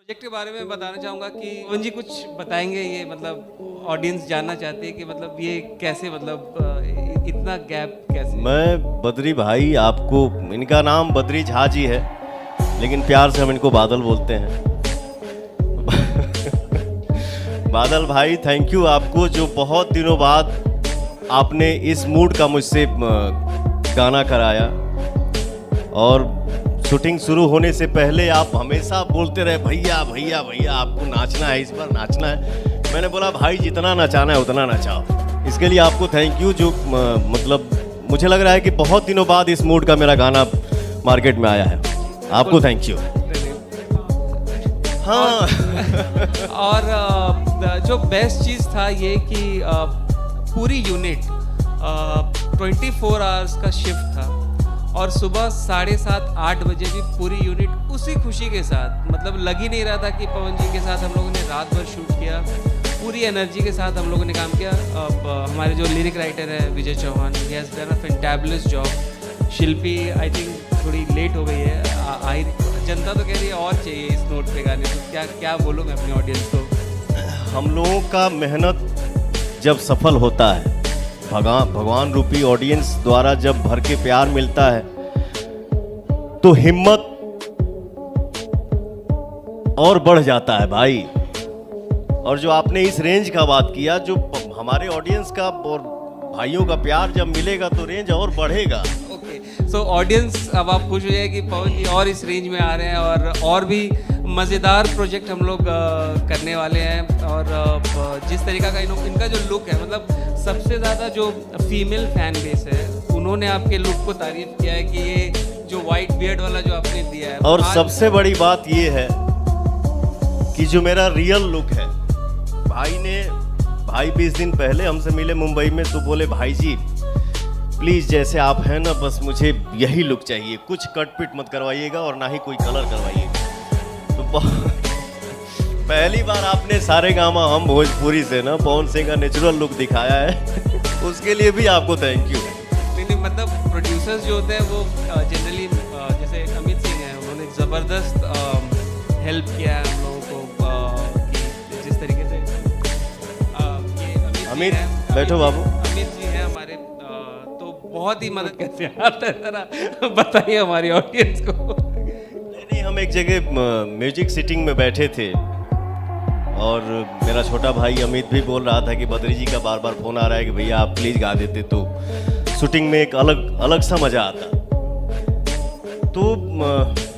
Project के बारे में बताना चाहूँगा कि पवन जी कुछ बताएंगे, ये मतलब ऑडियंस जानना चाहती है कि मतलब ये कैसे, मतलब इतना गैप कैसे। मैं बद्री भाई, आपको इनका नाम बद्री झा जी है, लेकिन प्यार से हम इनको बादल बोलते हैं। बादल भाई, थैंक यू आपको, जो बहुत दिनों बाद आपने इस मूड का मुझसे गाना कराया। और शूटिंग शुरू होने से पहले आप हमेशा बोलते रहे, भैया भैया भैया आपको नाचना है, इस बार नाचना है। मैंने बोला भाई जितना नचाना है उतना नचाओ। इसके लिए आपको थैंक यू, जो मतलब मुझे लग रहा है कि बहुत दिनों बाद इस मूड का मेरा गाना मार्केट में आया है। आपको थैंक यू। हाँ। और जो बेस्ट चीज़ था ये कि पूरी यूनिट 24 आवर्स का शिफ्ट था और सुबह 7:30-8 बजे भी पूरी यूनिट उसी खुशी के साथ, मतलब लग ही नहीं रहा था कि पवन जी के साथ हम लोगों ने रात भर शूट किया। पूरी एनर्जी के साथ हम लोगों ने काम किया। हमारे जो लिरिक राइटर है Vijay Chauhan, he has done a fantabulous job. Shilpi I think थोड़ी लेट हो गई है, जनता तो कह रही है और चाहिए इस नोट पे गाने, तो क्या बोलूँ मैं अपनी ऑडियंस को। हम लोगों का मेहनत जब सफल होता है, भगवान रूपी ऑडियंस द्वारा जब भर के प्यार मिलता है, तो हिम्मत और बढ़ जाता है भाई। और जो आपने इस रेंज का बात किया, जो हमारे ऑडियंस का और भाइयों का प्यार जब मिलेगा तो रेंज और बढ़ेगा। सो ऑडियंस, अब आप खुश हो जाए कि पवन जी और इस रेंज में आ रहे हैं और भी मज़ेदार प्रोजेक्ट हम लोग करने वाले हैं। और जिस तरीका का इनका जो लुक है, मतलब सबसे ज़्यादा जो फीमेल फैन बेस है, उन्होंने आपके लुक को तारीफ किया है कि ये जो वाइट बियर्ड वाला जो आपने दिया है। और सबसे बड़ी बात ये है कि जो मेरा रियल लुक है, भाई 20 दिन पहले हमसे मिले मुंबई में, तो बोले भाई जी प्लीज़ जैसे आप हैं ना, बस मुझे यही लुक चाहिए, कुछ कट पिट मत करवाइएगा और ना ही कोई कलर करवाइएगा। तो पहली बार आपने सारेगामा हम भोजपुरी से ना पवन सिंह का नेचुरल लुक दिखाया है। उसके लिए भी आपको थैंक यू। नहीं, मतलब प्रोड्यूसर्स जो होते हैं वो जनरली, जैसे अमित सिंह हैं, उन्होंने ज़बरदस्त हेल्प किया है हम लोगों को कि जिस तरीके से ये अमित बैठो बाबू, अमित जी हैं हमारे, तो बहुत ही मदद करते हैं। जरा बताइए हमारी ऑडियंस को। नहीं, हम एक जगह म्यूजिक सिटिंग में बैठे थे और मेरा छोटा भाई अमित भी बोल रहा था कि बद्री जी का बार बार फोन आ रहा है कि भैया आप प्लीज़ गा देते तो शूटिंग में एक अलग सा मज़ा आता। तो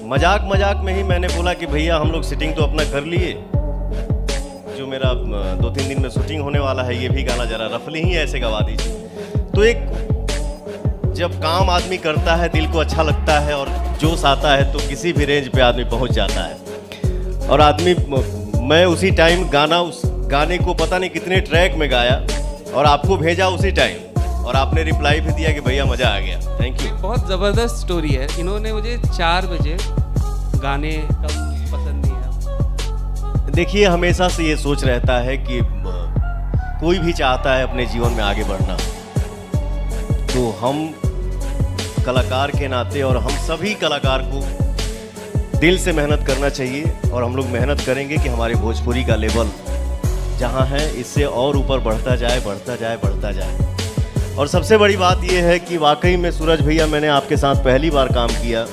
मजाक में ही मैंने बोला कि भैया हम लोग सिटिंग तो अपना कर लिए, जो मेरा 2-3 दिन में शूटिंग होने वाला है, ये भी गाना जरा रफली ही ऐसे गवा दीजिए। तो एक जब काम आदमी करता है, दिल को अच्छा लगता है और जोश आता है, तो किसी भी रेंज पे आदमी पहुंच जाता है। और आदमी, मैं उसी टाइम उस गाने को पता नहीं कितने ट्रैक में गाया और आपको भेजा उसी टाइम, और आपने रिप्लाई भी दिया कि भैया मज़ा आ गया। Thank you. बहुत ज़बरदस्त स्टोरी है। इन्होंने मुझे 4 बजे गाने कम पसंद नहीं है। देखिए, हमेशा से ये सोच रहता है कि कोई भी चाहता है अपने जीवन में आगे बढ़ना, तो हम कलाकार के नाते और हम सभी कलाकार को दिल से मेहनत करना चाहिए। और हम लोग मेहनत करेंगे कि हमारे भोजपुरी का लेवल जहाँ है इससे और ऊपर बढ़ता जाए। और सबसे बड़ी बात यह है कि वाकई में सूरज भैया, मैंने आपके साथ पहली बार काम किया।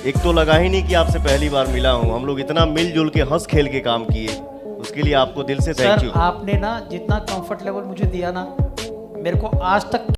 एक तो लगा ही नहीं कि आपसे पहली बार मिला हूँ, हम लोग इतना मिलजुल के हंस खेल के काम किए, उसके लिए आपको दिल से थैंक यू। आपने ना जितना कंफर्ट लेवल मुझे दिया ना, मेरे को आज तक